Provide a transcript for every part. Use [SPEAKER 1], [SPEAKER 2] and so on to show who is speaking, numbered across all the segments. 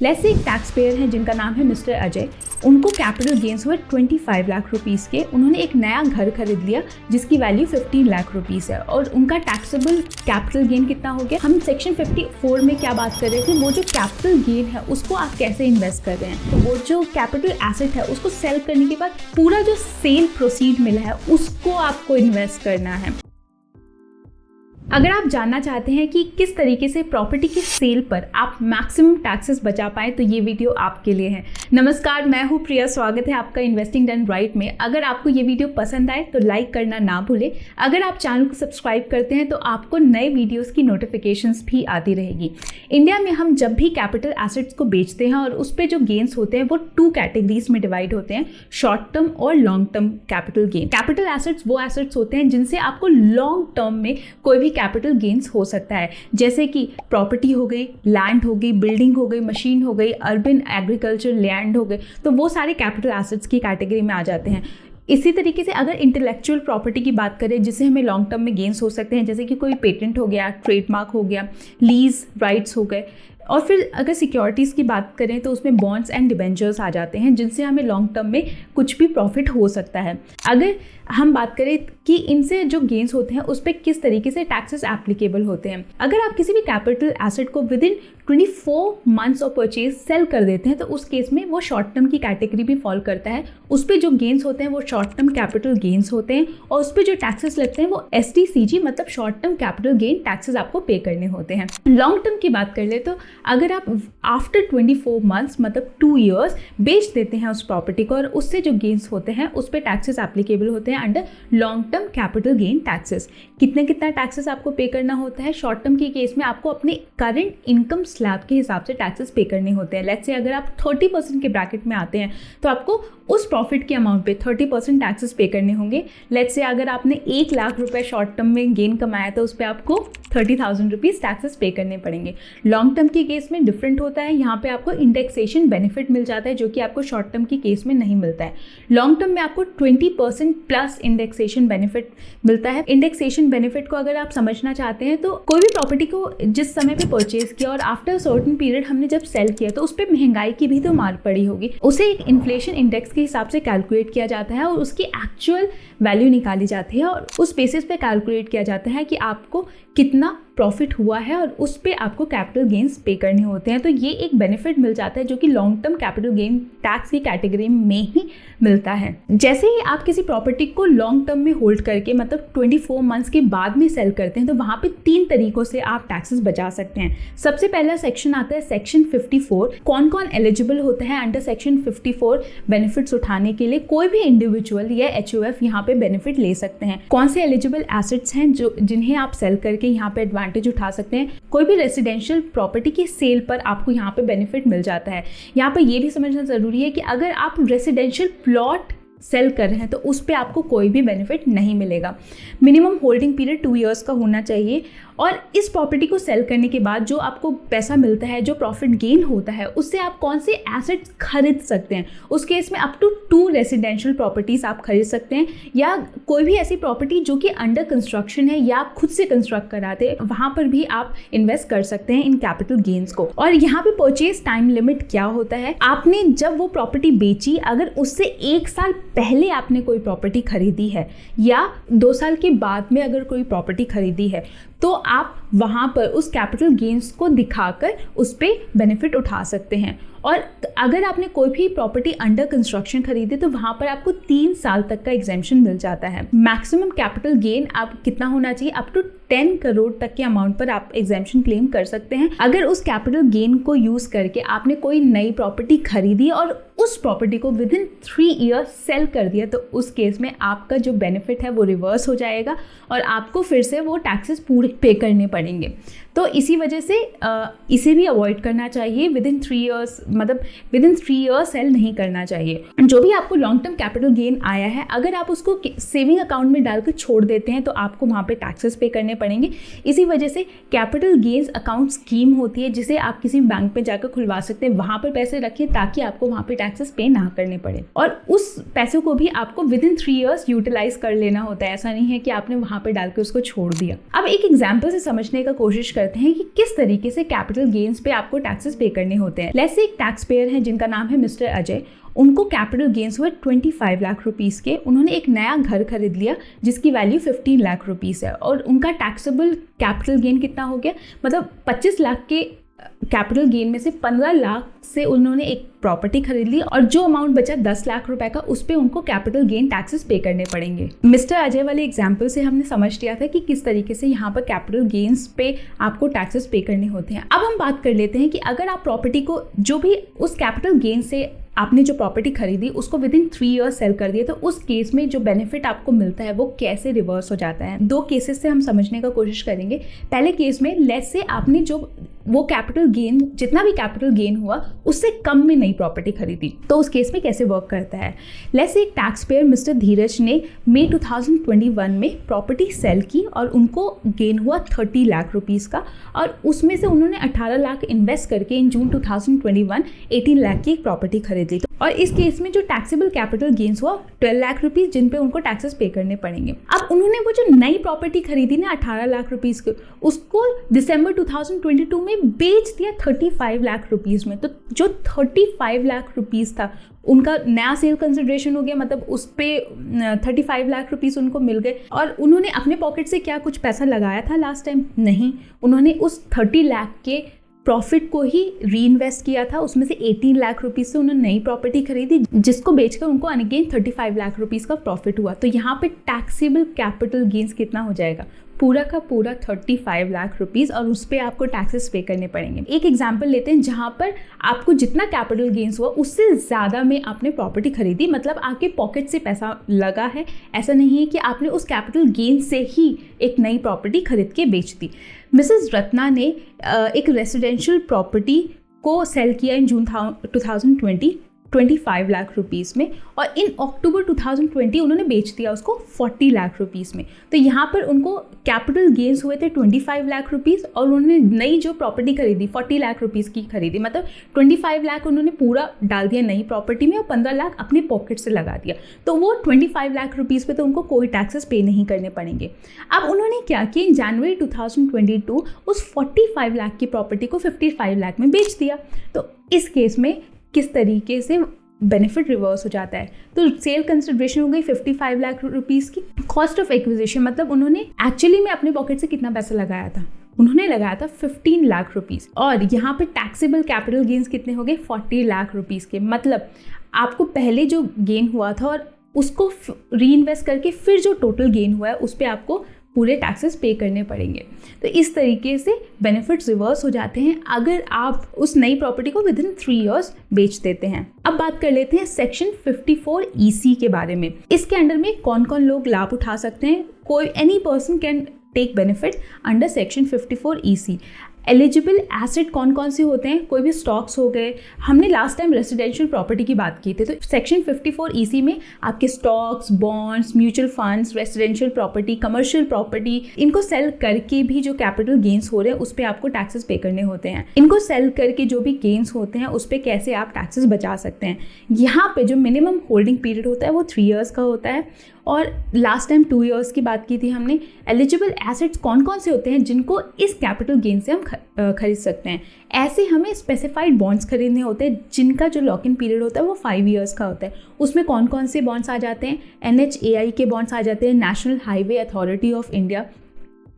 [SPEAKER 1] Let's say एक tax payer है जिनका नाम है मिस्टर अजय। उनको कैपिटल गेन्स हुए 25 लाख रुपीस के। उन्होंने एक नया घर खरीद लिया जिसकी वैल्यू 15 लाख रुपीस है और उनका टैक्सेबल कैपिटल गेन कितना हो गया। हम सेक्शन 54 में क्या बात कर रहे थे, वो जो कैपिटल गेन है उसको आप कैसे इन्वेस्ट कर रहे हैं। तो वो जो कैपिटल एसेट है उसको सेल करने के बाद पूरा जो सेल प्रोसीड मिला है उसको आपको इन्वेस्ट करना है। अगर आप जानना चाहते हैं कि किस तरीके से प्रॉपर्टी के सेल पर आप मैक्सिमम टैक्सेस बचा पाएं तो ये वीडियो आपके लिए है। नमस्कार, मैं हूँ प्रिया, स्वागत है आपका इन्वेस्टिंग डन राइट में। अगर आपको ये वीडियो पसंद आए तो लाइक करना ना भूलें। अगर आप चैनल को सब्सक्राइब करते हैं तो आपको नए वीडियोज़ की नोटिफिकेशंस भी आती रहेगी। इंडिया में हम जब भी कैपिटल एसेट्स को बेचते हैं और उस पर जो गेन्स होते हैं वो 2 कैटेगरीज में डिवाइड होते हैं, शॉर्ट टर्म और long term capital gain. Capital assets वो एसेट्स होते हैं जिनसे आपको लॉन्ग टर्म में कोई भी कैपिटल गेन्स हो सकता है, जैसे कि प्रॉपर्टी हो गई, लैंड हो गई, बिल्डिंग हो गई, मशीन हो गई, अर्बन एग्रीकल्चर लैंड हो गए, तो वो सारे कैपिटल एसेट्स की कैटेगरी में आ जाते हैं। इसी तरीके से अगर इंटेलेक्चुअल प्रॉपर्टी की बात करें जिससे हमें लॉन्ग टर्म में गेन्स हो सकते हैं, जैसे कि कोई पेटेंट हो गया, ट्रेडमार्क हो गया, लीज राइट्स हो गए, और फिर अगर सिक्योरिटीज़ की बात करें तो उसमें बॉन्ड्स एंड डिबेंचर्स आ जाते हैं जिनसे हमें लॉन्ग टर्म में कुछ भी प्रॉफिट हो सकता है। अगर हम बात करें कि इनसे जो गेन्स होते हैं उस पर किस तरीके से टैक्सेस एप्लीकेबल होते हैं, अगर आप किसी भी कैपिटल एसेट को with in 24 months of purchase sale कर देते हैं तो उस केस में वो शॉर्ट टर्म की कैटेगरी भी फॉल करता है। उस पर जो गेन्स होते हैं वो शॉर्ट टर्म कैपिटल गेन्स होते हैं और उस पर जो टैक्सेस लगते हैं वो STCG मतलब short term capital gain taxes आपको पे करने होते हैं। लॉन्ग टर्म की बात कर ले तो अगर आप आफ्टर 24 मंथ्स मतलब 2 ईयर्स बेच देते हैं उस प्रॉपर्टी को और उससे जो गेन्स होते हैं उस पर टैक्सेस एप्लीकेबल होते हैं under long term capital gain taxes. कितना टैक्सेस आपको पे करना होता है, शॉर्ट टर्म के केस में आपको अपने करंट इनकम स्लैब के हिसाब से टैक्सेस पे करने होते हैं। लेट्स से अगर आप 30% के ब्रैकेट में आते हैं तो आपको उस प्रॉफिट के अमाउंट पे 30% टैक्सेस पे करने होंगे। लेट्स से अगर आपने 1 लाख रुपए शॉर्ट टर्म में गेन कमाया तो उस पर आपको 30,000 रुपीज़ टैक्सेस पे करने पड़ेंगे। लॉन्ग टर्म के केस में डिफरेंट होता है, यहाँ पे आपको इंडेक्सेशन बेनिफिट मिल जाता है जो कि आपको शॉर्ट टर्म के केस में नहीं मिलता है। लॉन्ग टर्म में आपको 20% प्लस इंडेक्सेशन बेनिफिट मिलता है। इंडेक्सेशन बेनिफिट को अगर आप समझना चाहते हैं तो कोई भी प्रॉपर्टी को जिस समय पे परचेज किया और आफ्टर सर्टेन पीरियड हमने जब सेल किया तो उस पर महंगाई की भी तो मार पड़ी होगी, उसे एक इन्फ्लेशन इंडेक्स के हिसाब से कैलकुलेट किया जाता है और उसकी एक्चुअल वैल्यू निकाली जाती है और उस बेसिस पे कैलकुलेट किया जाता है कि आपको कितना प्रॉफिट हुआ है और उस पे आपको कैपिटल गेन्स पे करने होते हैं। तो ये एक बेनिफिट मिल जाता है जो कि long term capital gain tax की कैटेगरी में ही मिलता है। जैसे ही आप किसी प्रॉपर्टी को लॉन्ग टर्म में होल्ड करके मतलब 24 मंथ्स के बाद में सेल करते हैं तो वहाँ पे 3 तरीकों से आप टैक्सेस बचा सकते हैं। सबसे पहला सेक्शन आता है सेक्शन 54। कौन कौन एलिजिबल होता है अंडर सेक्शन 54 बेनिफिट्स उठाने के लिए? कोई भी इंडिविजुअल या HOF यहाँ पे बेनिफिट ले सकते हैं। कौन से एलिजिबल एसेट्स हैं जो जिन्हें आप सेल करके यहाँ पे एडवांटेज उठा सकते हैं? कोई भी रेसिडेंशियल प्रॉपर्टी की सेल पर आपको यहाँ पे बेनिफिट मिल जाता है। यहाँ पे ये भी समझना जरूरी है कि अगर आप रेसिडेंशियल प्लॉट सेल कर रहे हैं तो उस पर आपको कोई भी बेनिफिट नहीं मिलेगा। मिनिमम होल्डिंग पीरियड 2 ईयर्स का होना चाहिए और इस प्रॉपर्टी को सेल करने के बाद जो आपको पैसा मिलता है, जो प्रॉफिट गेन होता है, उससे आप कौन से एसेट्स खरीद सकते हैं? उस केस में अप टू 2 रेसिडेंशियल प्रॉपर्टीज आप खरीद सकते हैं या कोई भी ऐसी प्रॉपर्टी जो कि अंडर कंस्ट्रक्शन है या आप खुद से कंस्ट्रक्ट कराते हैं, वहाँ पर भी आप इन्वेस्ट कर सकते हैं इन कैपिटल गेन्स को। और यहाँ पे परचेज टाइम लिमिट क्या होता है? आपने जब वो प्रॉपर्टी बेची, अगर उससे 1 साल पहले आपने कोई प्रॉपर्टी खरीदी है या 2 साल के बाद में अगर कोई प्रॉपर्टी खरीदी है तो आप वहाँ पर उस कैपिटल गेन्स को दिखाकर उस पर बेनिफिट उठा सकते हैं। और अगर आपने कोई भी प्रॉपर्टी अंडर कंस्ट्रक्शन खरीदी तो वहाँ पर आपको 3 साल तक का एग्जेम्पशन मिल जाता है। मैक्सिमम कैपिटल गेन आप कितना होना चाहिए? अप टू 10 करोड़ तक के अमाउंट पर आप एग्जेम्पशन क्लेम कर सकते हैं। अगर उस कैपिटल गेन को यूज करके आपने कोई नई प्रॉपर्टी खरीदी और उस प्रॉपर्टी को विद इन 3 ईयर्स सेल कर दिया तो उस केस में आपका जो बेनिफिट है वो रिवर्स हो जाएगा और आपको फिर से वो टैक्सेस पूरे पे करने पड़ेंगे। तो इसी वजह से इसे भी अवॉइड करना चाहिए। विद इन 3 ईयर्स मतलब विद इन 3 ईयर्स सेल नहीं करना चाहिए। जो भी आपको लॉन्ग टर्म कैपिटल गेन आया है, अगर आप उसको सेविंग अकाउंट में डालकर छोड़ देते हैं तो आपको वहाँ पे टैक्सेस पे करने पड़ेंगे। इसी वजह से कैपिटल गेन्स अकाउंट स्कीम होती है जिसे आप किसी बैंक में जाकर खुलवा सकते हैं, वहाँ पर पैसे रखें ताकि आपको वहाँ पे टैक्सेस पे ना करने पड़े और उस पैसों को भी आपको विद इन 3 ईयर्स यूटिलाइज कर लेना होता है। ऐसा नहीं है कि आपने वहाँ पर डाल के उसको छोड़ दिया। अब एक एग्जाम्पल से समझने का कोशिश करते हैं कि किस तरीके से कैपिटल गेन्स पे आपको टैक्सेस पे करने होते हैं। लेट्स से एक टैक्स पेयर है जिनका नाम है मिस्टर अजय। उनको कैपिटल गेन्स हुए 25 लाख रुपीस के। उन्होंने एक नया घर खरीद लिया जिसकी वैल्यू 15 लाख रुपीस है और उनका टैक्सेबल कैपिटल गेन कितना हो गया, मतलब 25 लाख के कैपिटल गेन में से 15 लाख से उन्होंने एक प्रॉपर्टी खरीद ली और जो अमाउंट बचा 10 लाख रुपए का, उस पे उनको कैपिटल गेन टैक्सेस पे करने पड़ेंगे। मिस्टर अजय वाले एग्जाम्पल से हमने समझ लिया था कि किस तरीके से यहाँ पर कैपिटल गेन्स पे आपको टैक्सेस पे करने होते हैं। अब हम बात कर लेते हैं कि अगर आप प्रॉपर्टी को जो भी उस कैपिटल गेन से आपने जो प्रॉपर्टी खरीदी उसको विद इन 3 ईयर्स सेल कर दिया, तो उस केस में जो बेनिफिट आपको मिलता है वो कैसे रिवर्स हो जाता है। 2 केसेस से हम समझने का कोशिश करेंगे। पहले केस में लेट्स से आपने जो वो कैपिटल गेन, जितना भी कैपिटल गेन हुआ उससे कम में नई प्रॉपर्टी खरीदी, तो उस केस में कैसे वर्क करता है। लेट्स से एक टैक्स पेयर मिस्टर धीरज ने मई 2021 में प्रॉपर्टी सेल की और उनको गेन हुआ 30 लाख रुपीस का और उसमें से उन्होंने 18 लाख इन्वेस्ट करके इन जून 2021 18 लाख की एक प्रॉपर्टी खरीदी। और इस केस में जो टैक्सेबल कैपिटल गेन्स हुआ 12 लाख रुपीस, जिन पे उनको टैक्सेस पे करने पड़ेंगे। अब उन्होंने वो जो नई प्रॉपर्टी खरीदी ना 18 लाख रुपीस की, उसको दिसंबर 2022 में बेच दिया 35 लाख रुपीस में। तो जो 35 लाख रुपीस था उनका नया सेल कंसिडरेशन हो गया, मतलब उस पर 35 लाख रुपीस उनको मिल गए। और उन्होंने अपने पॉकेट से क्या कुछ पैसा लगाया था लास्ट टाइम? नहीं, उन्होंने उस 30 लाख के प्रॉफिट को ही री इन्वेस्ट किया था। उसमें से 18 लाख रुपीस से उन्होंने नई प्रॉपर्टी खरीदी जिसको बेचकर उनको अगेन 35 लाख रुपीस का प्रॉफिट हुआ। तो यहाँ पे टैक्सेबल कैपिटल गेन्स कितना हो जाएगा? पूरा का पूरा 35 लाख रुपीस, और उस पर आपको टैक्सेस पे करने पड़ेंगे। एक एग्जांपल लेते हैं जहाँ पर आपको जितना कैपिटल गेन्स हुआ उससे ज़्यादा में आपने प्रॉपर्टी खरीदी, मतलब आपके पॉकेट से पैसा लगा है। ऐसा नहीं है कि आपने उस कैपिटल गेन से ही एक नई प्रॉपर्टी खरीद के बेच दी। मिसेस रत्ना ने एक रेसिडेंशियल प्रॉपर्टी को सेल किया इन जून 2020 25 लाख रुपीस में, और इन अक्टूबर 2020 उन्होंने बेच दिया उसको 40 लाख रुपीस में। तो यहाँ पर उनको कैपिटल गेन्स हुए थे 25 लाख रुपीस और उन्होंने नई जो प्रॉपर्टी खरीदी 40 लाख रुपीस की खरीदी, मतलब 25 लाख उन्होंने पूरा डाल दिया नई प्रॉपर्टी में और 15 लाख अपने पॉकेट से लगा दिया। तो वो 25 लाख रुपीस पे तो उनको कोई टैक्सेस पे नहीं करने पड़ेंगे। अब उन्होंने क्या किया, इन जनवरी 2022 उस 45 लाख की प्रॉपर्टी को 55 लाख में बेच दिया। तो इस केस में किस तरीके से बेनिफिट रिवर्स हो जाता है? तो सेल कंसिडरेशन हो गई 55 लाख रुपीस की। कॉस्ट ऑफ एक्विजिशन, मतलब उन्होंने एक्चुअली में अपने पॉकेट से कितना पैसा लगाया था? उन्होंने लगाया था 15 लाख रुपीस, और यहाँ पे टैक्सेबल कैपिटल गेन्स कितने हो गए? 40 लाख रुपीस के। मतलब आपको पहले जो गेन हुआ था और उसको री इन्वेस्ट करके फिर जो टोटल गेन हुआ है उस पर आपको पूरे टैक्सेस पे करने पड़ेंगे। तो इस तरीके से बेनिफिट्स रिवर्स हो जाते हैं अगर आप उस नई प्रॉपर्टी को विद इन 3 ईयर्स बेच देते हैं। अब बात कर लेते हैं सेक्शन 54 EC के बारे में। इसके अंडर में कौन कौन लोग लाभ उठा सकते हैं? कोई any person can take benefit under section 54 EC। Eligible asset कौन कौन से होते हैं? कोई भी स्टॉक्स हो गए, हमने लास्ट टाइम रेसिडेंशियल प्रॉपर्टी की बात की थी, तो सेक्शन 54 EC में आपके stocks, bonds, mutual funds, residential property, commercial property, इनको सेल करके भी जो कैपिटल गेन्स हो रहे हैं उस पर आपको टैक्सेस पे करने होते हैं। इनको सेल करके जो भी गेन्स होते हैं उस पर कैसे आप टैक्सेस बचा सकते हैं। यहाँ पे जो मिनिमम होल्डिंग पीरियड होता है वो 3 ईयर्स का होता है, और लास्ट टाइम 2 ईयर्स की बात की थी हमने। एलिजिबल एसेट्स कौन कौन से होते हैं जिनको इस कैपिटल गेन से हम खरीद सकते हैं? ऐसे हमें स्पेसिफाइड बॉन्ड्स खरीदने होते हैं जिनका जो लॉक इन पीरियड होता है वो 5 ईयर्स का होता है। उसमें कौन कौन से बॉन्ड्स आ जाते हैं? NHAI के बॉन्ड्स आ जाते हैं, national highway authority of India.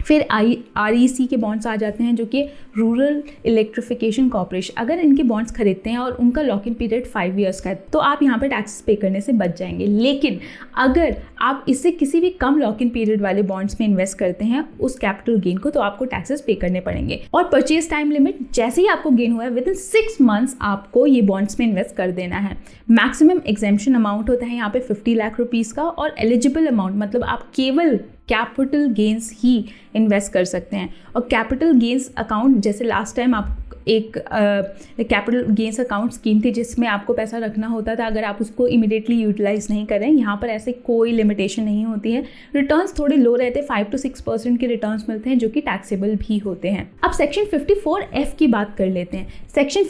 [SPEAKER 1] फिर REC के बॉन्ड्स आ जाते हैं जो कि रूरल इलेक्ट्रिफिकेशन कॉर्पोरेशन। अगर इनके बॉन्ड्स खरीदते हैं और उनका लॉक इन पीरियड 5 ईयर्स का है तो आप यहाँ पे टैक्सेस पे करने से बच जाएंगे। लेकिन अगर आप इससे किसी भी कम लॉक इन पीरियड वाले बॉन्ड्स में इन्वेस्ट करते हैं उस कैपिटल गेन को, तो आपको टैक्सेस पे करने पड़ेंगे। और परचेज टाइम लिमिट, जैसे ही आपको गेन हुआ है विद इन 6 मंथ्स आपको ये बॉन्ड्स में इन्वेस्ट कर देना है। मैक्सिमम एग्जेम्पशन अमाउंट होता है यहाँ पे 50 लाख रुपीज़ का, और एलिजिबल अमाउंट मतलब आप केवल कैपिटल गेन्स ही इन्वेस्ट कर सकते हैं। और कैपिटल गेन्स अकाउंट, जैसे लास्ट टाइम आप एक कैपिटल गेन्स अकाउंट स्कीम थी जिसमें आपको पैसा रखना होता था, अगर आप उसको इमीडिएटली यूटिलाइज नहीं करें, यहाँ पर ऐसे कोई लिमिटेशन नहीं होती है। रिटर्न्स थोड़े लो रहते हैं, 5 to 6% के रिटर्न्स मिलते हैं जो कि टैक्सेबल भी होते हैं। अब सेक्शन 54F की बात कर लेते हैं। सेक्शन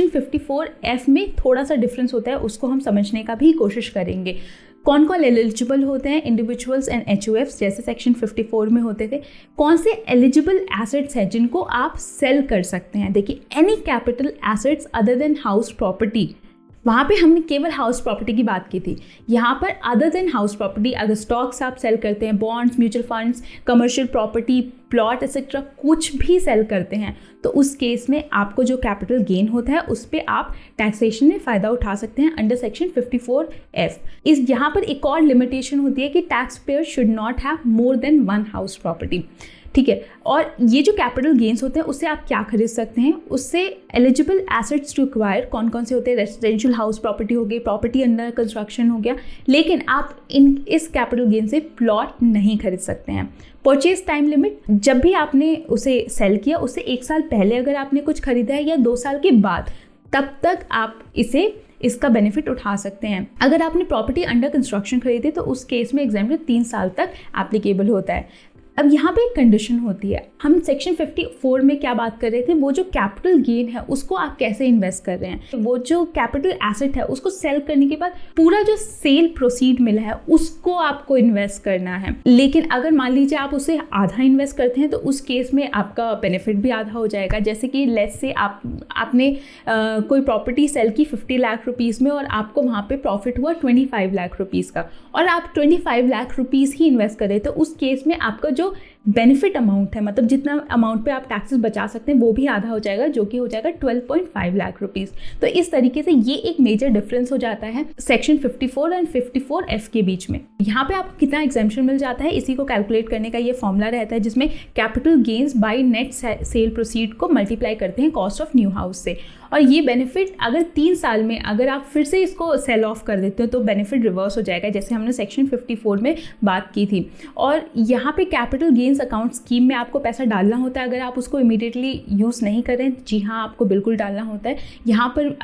[SPEAKER 1] 54F में थोड़ा सा डिफरेंस होता है, उसको हम समझने का भी कोशिश करेंगे। कौन कौन एलिजिबल होते हैं, इंडिविजुअल्स एंड HUFs जैसे सेक्शन 54 में होते थे। कौन से एलिजिबल एसेट्स हैं जिनको आप सेल कर सकते हैं। देखिए, any capital assets other than house property, वहाँ पे हमने केवल हाउस प्रॉपर्टी की बात की थी। यहाँ पर अदर देन हाउस प्रॉपर्टी, अगर स्टॉक्स आप सेल करते हैं, bonds, mutual funds, commercial property, plot etcetera कुछ भी सेल करते हैं, तो उस केस में आपको जो कैपिटल गेन होता है उस पर आप टैक्सेशन में फ़ायदा उठा सकते हैं अंडर सेक्शन 54F। इस यहाँ पर एक और लिमिटेशन होती है कि tax payer should not have more than one house property, ठीक है। और ये जो कैपिटल गेन्स होते हैं उससे आप क्या खरीद सकते हैं, उससे एलिजिबल एसेट्स टू एक्वायर कौन कौन से होते हैं, रेजिडेंशियल हाउस प्रॉपर्टी हो गई, प्रॉपर्टी अंडर कंस्ट्रक्शन हो गया, लेकिन आप इस कैपिटल गेन से प्लॉट नहीं खरीद सकते हैं। परचेज टाइम लिमिट, जब भी आपने उसे सेल किया उससे 1 साल पहले अगर आपने कुछ खरीदा है या 2 साल के बाद, तब तक आप इसका बेनिफिट उठा सकते हैं। अगर आपने प्रॉपर्टी अंडर कंस्ट्रक्शन खरीदी तो उस केस में एग्जाम्पल 3 साल तक एप्लीकेबल होता है। अब यहाँ पे एक कंडीशन होती है, हम सेक्शन 54 में क्या बात कर रहे थे, वो जो कैपिटल गेन है उसको आप कैसे इन्वेस्ट कर रहे हैं। वो जो कैपिटल एसेट है उसको सेल करने के बाद पूरा जो सेल प्रोसीड मिला है उसको आपको इन्वेस्ट करना है। लेकिन अगर मान लीजिए आप उसे आधा इन्वेस्ट करते हैं तो उस केस में आपका बेनिफिट भी आधा हो जाएगा। जैसे कि लेट्स से आपने कोई प्रॉपर्टी सेल की 50 लाख रुपीज़ में और आपको वहाँ पे प्रॉफिट हुआ 25 लाख रुपीज़ का, और आप 25 लाख रुपीज़ ही इन्वेस्ट करें, तो उस केस में आपका जो बेनिफिट अमाउंट है, मतलब जितना अमाउंट पे आप टैक्सेस बचा सकते हैं वो भी आधा हो जाएगा, जो कि हो जाएगा 12.5 लाख रुपीज़। तो इस तरीके से ये एक मेजर डिफरेंस हो जाता है सेक्शन 54 एंड 54F के बीच में। यहाँ पे आपको कितना एग्जेम्पशन मिल जाता है, इसी को कैलकुलेट करने का ये फॉर्मूला रहता है, जिसमें capital gains by net cell proceed को मल्टीप्लाई करते हैं कॉस्ट ऑफ न्यू हाउस से। और ये बेनिफिट अगर 3 साल में अगर आप फिर से इसको सेल ऑफ कर देते हो तो बेनिफिट रिवर्स हो जाएगा, जैसे हमने सेक्शन 54 में बात की थी। और यहाँ पे कैपिटल गेन्स अकाउंट स्कीम में आपको पैसा डालना होता है, अगर आप उसको इमीडिएटली यूज़ नहीं करें, जी हाँ आपको बिल्कुल डालना होता है। यहाँ पर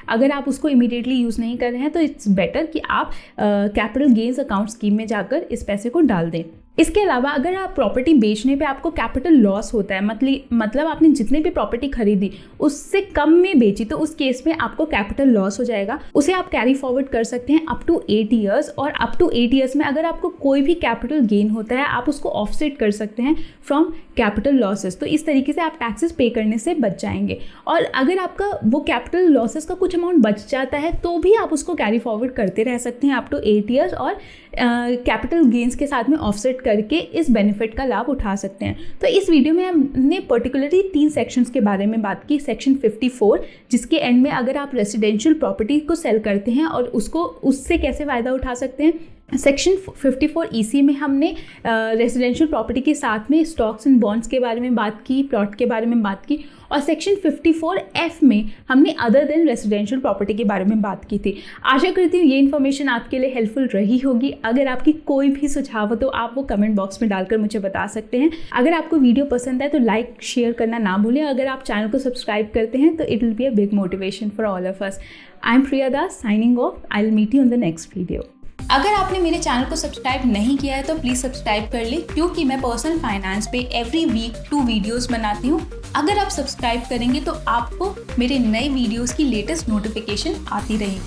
[SPEAKER 1] अगर आप उसको इमीडिएटली यूज़ नहीं कर रहे हैं तो इट्स बेटर कि आप कैपिटल गेन्स अकाउंट स्कीम में जाकर इस पैसे को डाल दें। इसके अलावा अगर आप प्रॉपर्टी बेचने पे आपको कैपिटल लॉस होता है, मतलब आपने जितने भी प्रॉपर्टी खरीदी उससे कम में बेची, तो उस केस में आपको कैपिटल लॉस हो जाएगा। उसे आप कैरी फॉरवर्ड कर सकते हैं अप टू 8 ईयर्स, और अप टू 8 ईयर्स में अगर आपको कोई भी कैपिटल गेन होता है आप उसको ऑफसेट कर सकते हैं फ्रॉम कैपिटल लॉसेस। तो इस तरीके से आप टैक्सेस पे करने से बच जाएंगे। और अगर आपका वो कैपिटल लॉसेस का कुछ अमाउंट बच जाता है तो भी आप उसको कैरी फॉरवर्ड करते रह सकते हैं अप टू 8 ईयर्स, और कैपिटल गेन्स के साथ में ऑफसेट करके इस बेनिफिट का लाभ उठा सकते हैं। तो इस वीडियो में हमने पर्टिकुलरली 3 सेक्शंस के बारे में बात की। सेक्शन 54, जिसके एंड में अगर आप रेजिडेंशियल प्रॉपर्टी को सेल करते हैं और उससे कैसे फ़ायदा उठा सकते हैं। सेक्शन 54EC में हमने रेजिडेंशियल प्रॉपर्टी के साथ में स्टॉक्स एंड बॉन्ड्स के बारे में बात की, प्लॉट के बारे में बात की, और सेक्शन 54F में हमने अदर देन रेजिडेंशियल प्रॉपर्टी के बारे में बात की थी। आशा करती हूँ ये इन्फॉर्मेशन आपके लिए हेल्पफुल रही होगी। अगर आपकी कोई भी सुझाव हो तो आप वो कमेंट बॉक्स में डालकर मुझे बता सकते हैं। अगर आपको वीडियो पसंद है तो लाइक शेयर करना ना भूलें। अगर आप चैनल को सब्सक्राइब करते हैं तो it will be a big motivation for all of us. I am Priya Das signing off. I will meet you in the next video.
[SPEAKER 2] अगर आपने मेरे चैनल को सब्सक्राइब नहीं किया है तो प्लीज़ सब्सक्राइब कर ले, क्योंकि मैं पर्सनल फाइनेंस पे एवरी वीक 2 वीडियोस बनाती हूँ। अगर आप सब्सक्राइब करेंगे तो आपको मेरे नए वीडियोस की लेटेस्ट नोटिफिकेशन आती रहेगी।